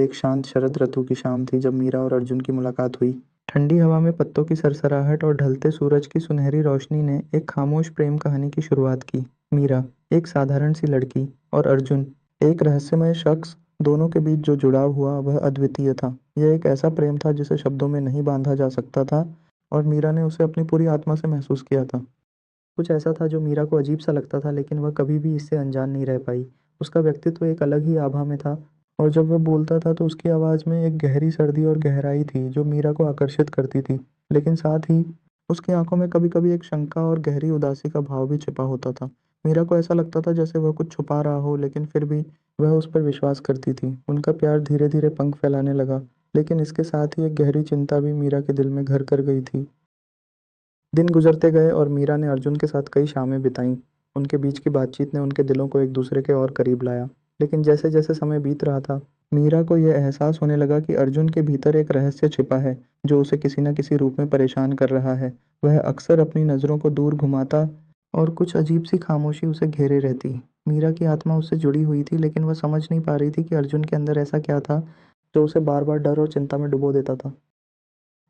एक शांत शरद ऋतु की शाम थी जब मीरा और अर्जुन की मुलाकात हुई। ठंडी हवा में पत्तों की सरसराहट और ढलते सूरज की सुनहरी रोशनी ने एक खामोश प्रेम कहानी की शुरुआत की। मीरा, एक साधारण सी लड़की, और अर्जुन, एक रहस्यमय शख्स, दोनों के बीच जो जुड़ाव हुआ वह अद्वितीय था। यह एक ऐसा प्रेम था जिसे शब्दों में नहीं बांधा जा सकता था, और मीरा ने उसे अपनी पूरी आत्मा से महसूस किया था। कुछ ऐसा था जो मीरा को अजीब सा लगता था, लेकिन वह कभी भी इससे अनजान नहीं रह पाई। उसका व्यक्तित्व एक अलग ही आभा में था, और जब वह बोलता था तो उसकी आवाज़ में एक गहरी सर्दी और गहराई थी जो मीरा को आकर्षित करती थी। लेकिन साथ ही उसकी आंखों में कभी-कभी एक शंका और गहरी उदासी का भाव भी छिपा होता था। मीरा को ऐसा लगता था जैसे वह कुछ छुपा रहा हो, लेकिन फिर भी वह उस पर विश्वास करती थी। उनका प्यार धीरे-धीरे पंख फैलाने लगा, लेकिन इसके साथ ही एक गहरी चिंता भी मीरा के दिल में घर कर गई थी। दिन गुजरते गए और मीरा ने अर्जुन के साथ कई शामें बिताईं। उनके बीच की बातचीत ने उनके दिलों को एक दूसरे के और करीब लाया। लेकिन जैसे-जैसे समय बीत रहा था, मीरा को यह एहसास होने लगा कि अर्जुन के भीतर एक रहस्य छिपा है, जो उसे किसी न किसी रूप में परेशान कर रहा है। वह अक्सर अपनी नज़रों को दूर घुमाता, और कुछ अजीब-सी खामोशी उसे घेरे रहती। मीरा की आत्मा उससे जुड़ी हुई थी, लेकिन वह समझ नहीं पा रही थी कि अर्जुन के अंदर ऐसा क्या था, जो उसे बार-बार डर और चिंता में डुबो देता था।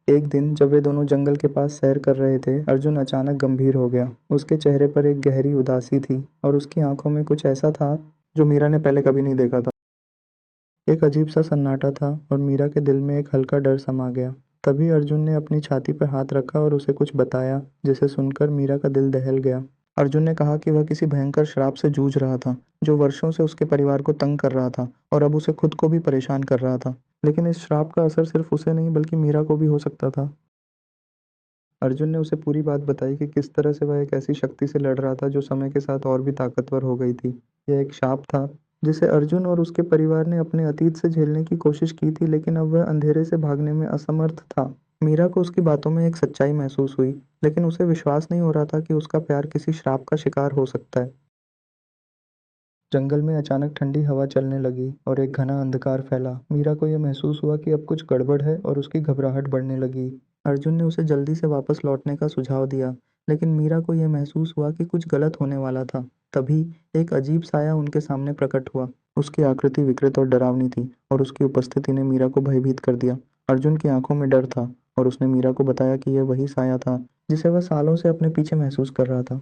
एक दिन जब वे दोनों जंगल के पास सैर कर रहे थे, अर्जुन अचानक गंभीर हो गया। उसके चेहरे पर एक गहरी उदासी थी, और उसकी आंखों में कुछ ऐसा था जो मीरा ने पहले कभी नहीं देखा था। एक अजीब सा सन्नाटा था, और मीरा के दिल में एक हल्का डर समा गया। तभी अर्जुन ने अपनी छाती पर हाथ रखा और उसे कुछ बताया, जिसे सुनकर मीरा का दिल दहल गया। अर्जुन ने कहा कि वह किसी भयंकर श्राप से जूझ रहा था, जो वर्षों से उसके परिवार को तंग कर रहा था, और अब उसे खुद को भी परेशान कर रहा था। लेकिन इस श्राप का असर सिर्फ उसे नहीं बल्कि मीरा को भी हो सकता था। अर्जुन ने उसे पूरी बात बताई कि किस तरह से वह एक ऐसी शक्ति से लड़ रहा था जो समय के साथ और भी ताकतवर हो गई थी। यह एक शाप था जिसे अर्जुन और उसके परिवार ने अपने अतीत से झेलने की कोशिश की थी, लेकिन अब वह अंधेरे से भागने में असमर्थ था। मीरा को उसकी बातों में एक सच्चाई महसूस हुई, लेकिन उसे विश्वास नहीं हो रहा था कि उसका प्यार किसी श्राप का शिकार हो सकता है। जंगल में अचानक ठंडी हवा चलने लगी और एक घना अंधकार फैला। मीरा को यह महसूस हुआ कि अब कुछ गड़बड़ है, और उसकी घबराहट बढ़ने लगी। अर्जुन ने उसे जल्दी से वापस लौटने का सुझाव दिया, लेकिन मीरा को यह महसूस हुआ कि कुछ गलत होने वाला था। तभी एक अजीब साया उनके सामने प्रकट हुआ। उसकी आकृति विकृत और डरावनी थी, और उसकी उपस्थिति ने मीरा को भयभीत कर दिया। अर्जुन की आंखों में डर था, और उसने मीरा को बताया कि यह वही साया था जिसे वह सालों से अपने पीछे महसूस कर रहा था।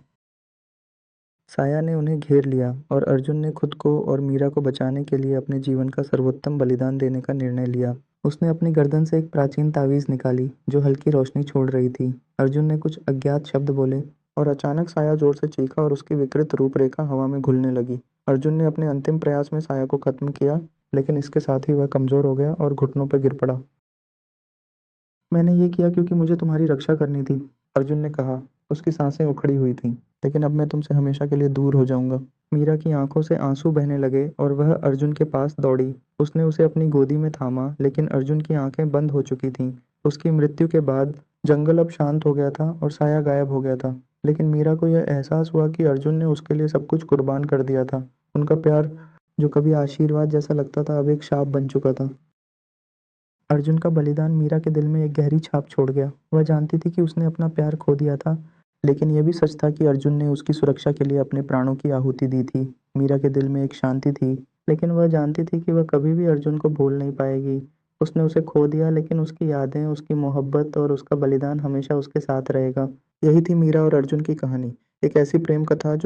साया ने उन्हें घेर लिया, और अर्जुन ने खुद को और मीरा को बचाने के लिए अपने जीवन का सर्वोत्तम बलिदान देने का निर्णय लिया। उसने अपनी गर्दन से एक प्राचीन तावीज़ निकाली, जो हल्की रोशनी छोड़ रही थी। अर्जुन ने कुछ अज्ञात शब्द बोले, और अचानक साया जोर से चीखा और उसकी विकृत रूपरेखा हवा में घुलने लगी। अर्जुन ने अपने अंतिम प्रयास में साया को खत्म किया, लेकिन इसके साथ ही वह कमजोर हो गया और घुटनों पर गिर पड़ा। मैंने ये किया क्योंकि मुझे तुम्हारी रक्षा करनी थी, अर्जुन ने कहा। उसकी सांसें उखड़ी हुई थीं। लेकिन अब मैं तुमसे हमेशा के लिए दूर हो जाऊंगा। मीरा की आंखों से आंसू बहने लगे, और वह अर्जुन के पास दौड़ी। उसने उसे अपनी गोदी में थामा, लेकिन अर्जुन की आंखें बंद हो चुकी थीं। उसकी मृत्यु के बाद जंगल अब शांत हो गया था, और साया गायब हो गया था। लेकिन मीरा को यह एहसास हुआ कि अर्जुन ने उसके लिए सब कुछ कुर्बान कर दिया था। उनका प्यार, जो कभी आशीर्वाद जैसा लगता था, अब एक शाप बन चुका था। अर्जुन का बलिदान मीरा के दिल में एक गहरी छाप छोड़ गया। वह जानती थी कि उसने अपना प्यार खो दिया था, लेकिन यह भी सच था कि अर्जुन ने उसकी सुरक्षा के लिए अपने प्राणों की आहुति दी थी। मीरा के दिल में एक शांति थी, लेकिन वह जानती थी कि वह कभी भी अर्जुन को भूल नहीं पाएगी। उसने उसे खो दिया, लेकिन उसकी यादें, उसकी मोहब्बत और उसका बलिदान हमेशा उसके साथ रहेगा। यही थी मीरा और अर्जुन की कहानी, एक ऐसी प्रेम कथा जो